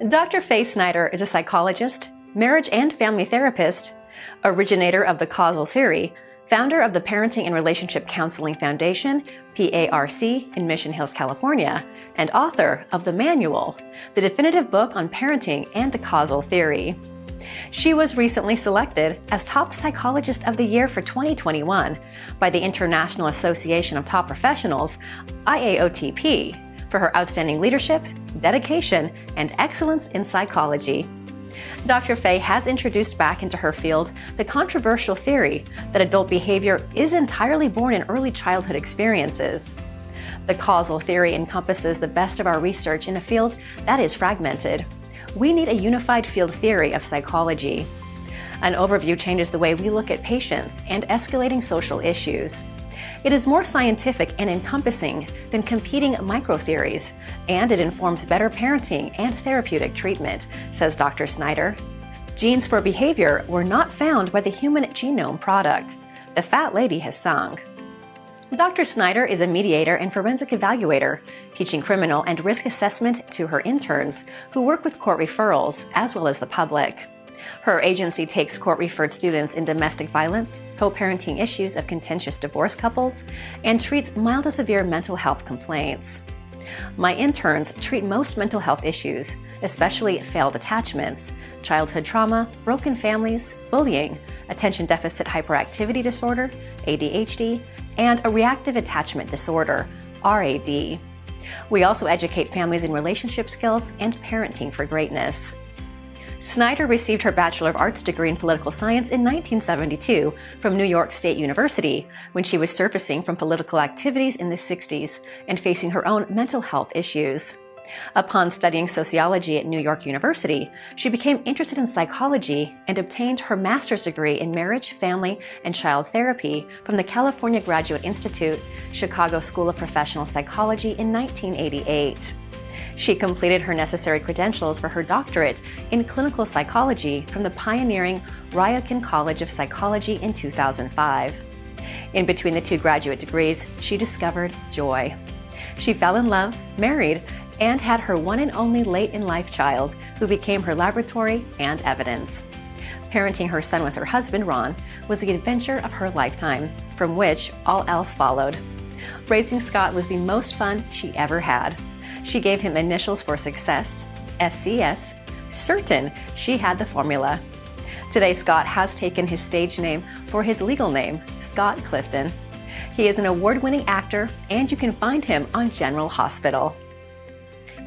Dr. Fay Snyder is a psychologist, marriage and family therapist, originator of the Causal theory, founder of the Parenting and Relationship Counseling Foundation, PARC, in Mission Hills, California, and author of The Manual, the definitive book on parenting and the Causal theory. She was recently selected as Top Psychologist of the Year for 2021 by the International Association of Top Professionals, IAOTP, for her outstanding leadership, dedication, and excellence in psychology. Dr. Fay has introduced back into her field the controversial theory that adult behavior is entirely born in early childhood experiences. The causal theory encompasses the best of our research in a field that is fragmented. We need a unified field theory of psychology. An overview changes the way we look at patients and escalating social issues. It is more scientific and encompassing than competing microtheories, and it informs better parenting and therapeutic treatment, says Dr. Snyder. Genes for behavior were not found by the Human Genome Project. The fat lady has sung. Dr. Snyder is a mediator and forensic evaluator, teaching criminal and risk assessment to her interns, who work with court referrals as well as the public. Her agency takes court-referred students in domestic violence, co-parenting issues of contentious divorce couples, and treats mild to severe mental health complaints. My interns treat most mental health issues, especially failed attachments, childhood trauma, broken families, bullying, attention deficit hyperactivity disorder, ADHD, and a reactive attachment disorder, RAD. We also educate families in relationship skills and parenting for greatness. Snyder received her Bachelor of Arts degree in political science in 1972 from New York State University when she was surfacing from political activities in the 60s and facing her own mental health issues. Upon studying sociology at New York University, she became interested in psychology and obtained her master's degree in marriage, family, and child therapy from the California Graduate Institute, Chicago School of Professional Psychology in 1988. She completed her necessary credentials for her doctorate in clinical psychology from the pioneering Ryukin College of Psychology in 2005. In between the two graduate degrees, she discovered joy. She fell in love, married, and had her one and only late-in-life child, who became her laboratory and evidence. Parenting her son with her husband, Ron, was the adventure of her lifetime, from which all else followed. Raising Scott was the most fun she ever had. She gave him initials for success, SCS, certain she had the formula. Today, Scott has taken his stage name for his legal name, Scott Clifton. He is an award-winning actor, and you can find him on General Hospital.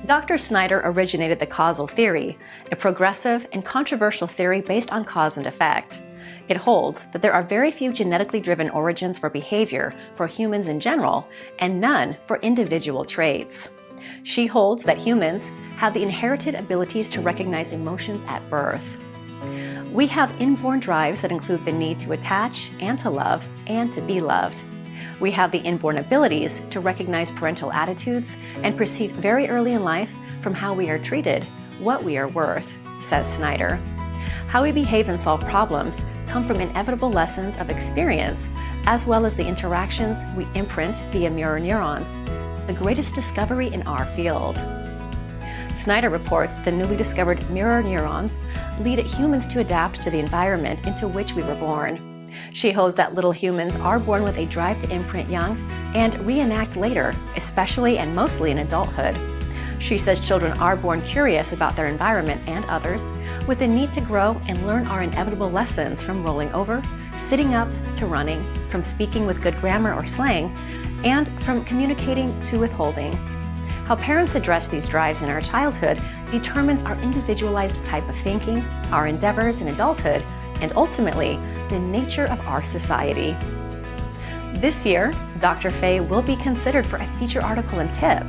Dr. Snyder originated the causal theory, a progressive and controversial theory based on cause and effect. It holds that there are very few genetically driven origins for behavior for humans in general, and none for individual traits. She holds that humans have the inherited abilities to recognize emotions at birth. We have inborn drives that include the need to attach and to love and to be loved. We have the inborn abilities to recognize parental attitudes and perceive very early in life from how we are treated what we are worth, says Snyder. How we behave and solve problems come from inevitable lessons of experience, as well as the interactions we imprint via mirror neurons, the greatest discovery in our field. Snyder reports that the newly discovered mirror neurons lead humans to adapt to the environment into which we were born. She holds that little humans are born with a drive to imprint young and reenact later, especially and mostly in adulthood. She says children are born curious about their environment and others, with a need to grow and learn our inevitable lessons from rolling over, sitting up, to running, from speaking with good grammar or slang, and from communicating to withholding. How parents address these drives in our childhood determines our individualized type of thinking, our endeavors in adulthood, and ultimately, the nature of our society. This year, Dr. Fay will be considered for a feature article in TIP,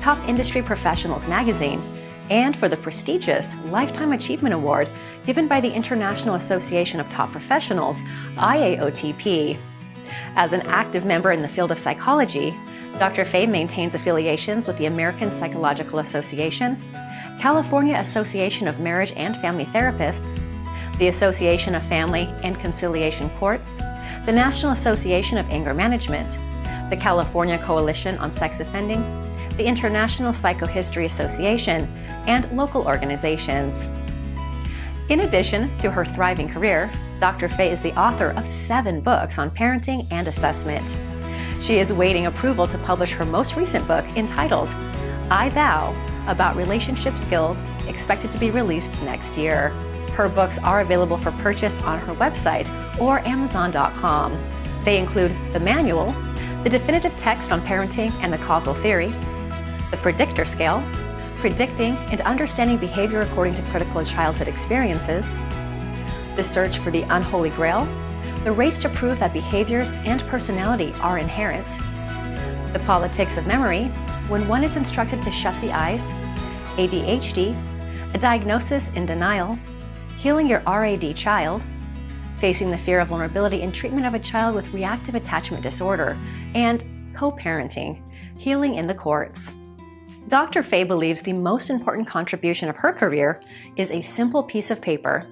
Top Industry Professionals magazine, and for the prestigious Lifetime Achievement Award given by the International Association of Top Professionals, IAOTP. As an active member in the field of psychology, Dr. Fay maintains affiliations with the American Psychological Association, California Association of Marriage and Family Therapists, the Association of Family and Conciliation Courts, the National Association of Anger Management, the California Coalition on Sex Offending, the International Psychohistory Association, and local organizations. In addition to her thriving career, Dr. Faye is the author of 7 books on parenting and assessment. She is awaiting approval to publish her most recent book entitled I Thou, about relationship skills, expected to be released next year. Her books are available for purchase on her website or Amazon.com. They include the manual, the definitive text on parenting and the causal theory, the predictor scale, predicting and understanding behavior according to critical childhood experiences, the search for the unholy grail, the race to prove that behaviors and personality are inherent, the politics of memory, when one is instructed to shut the eyes, ADHD, a diagnosis in denial, healing your RAD child, facing the fear of vulnerability in treatment of a child with reactive attachment disorder, and co-parenting, healing in the courts. Dr. Faye believes the most important contribution of her career is a simple piece of paper,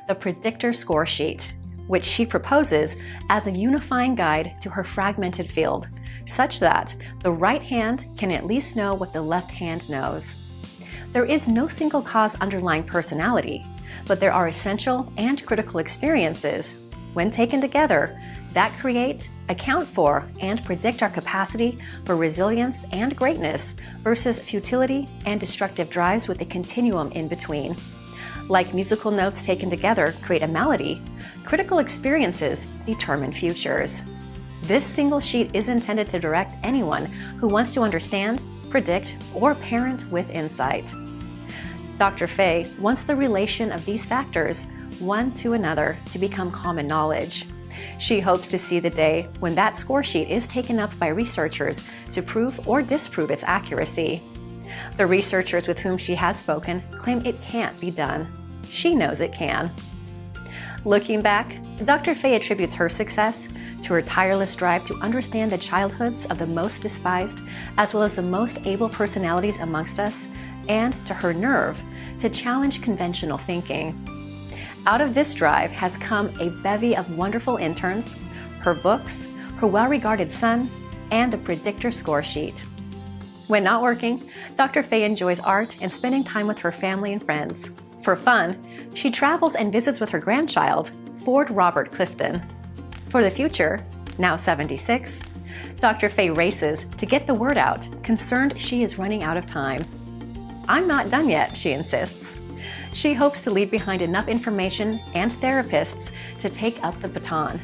the predictor score sheet, which she proposes as a unifying guide to her fragmented field, such that the right hand can at least know what the left hand knows. There is no single cause underlying personality, but there are essential and critical experiences, when taken together, that create, account for, and predict our capacity for resilience and greatness versus futility and destructive drives with a continuum in between. Like musical notes taken together create a melody, critical experiences determine futures. This single sheet is intended to direct anyone who wants to understand, predict, or parent with insight. Dr. Faye wants the relation of these factors, one to another, to become common knowledge. She hopes to see the day when that score sheet is taken up by researchers to prove or disprove its accuracy. The researchers with whom she has spoken claim it can't be done. She knows it can. Looking back, Dr. Faye attributes her success to her tireless drive to understand the childhoods of the most despised, as well as the most able personalities amongst us, and to her nerve to challenge conventional thinking. Out of this drive has come a bevy of wonderful interns, her books, her well-regarded son, and the predictor score sheet. When not working, Dr. Faye enjoys art and spending time with her family and friends. For fun, she travels and visits with her grandchild, Ford Robert Clifton. For the future, now 76, Dr. Faye races to get the word out, concerned she is running out of time. I'm not done yet, she insists. She hopes to leave behind enough information and therapists to take up the baton.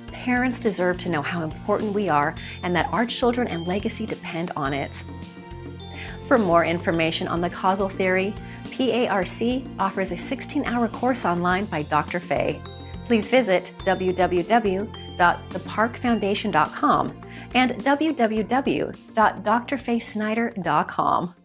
Parents deserve to know how important we are and that our children and legacy depend on it. For more information on the causal theory, PARC offers a 16-hour course online by Dr. Faye. Please visit www.theparkfoundation.com and www.drfaysnyder.com.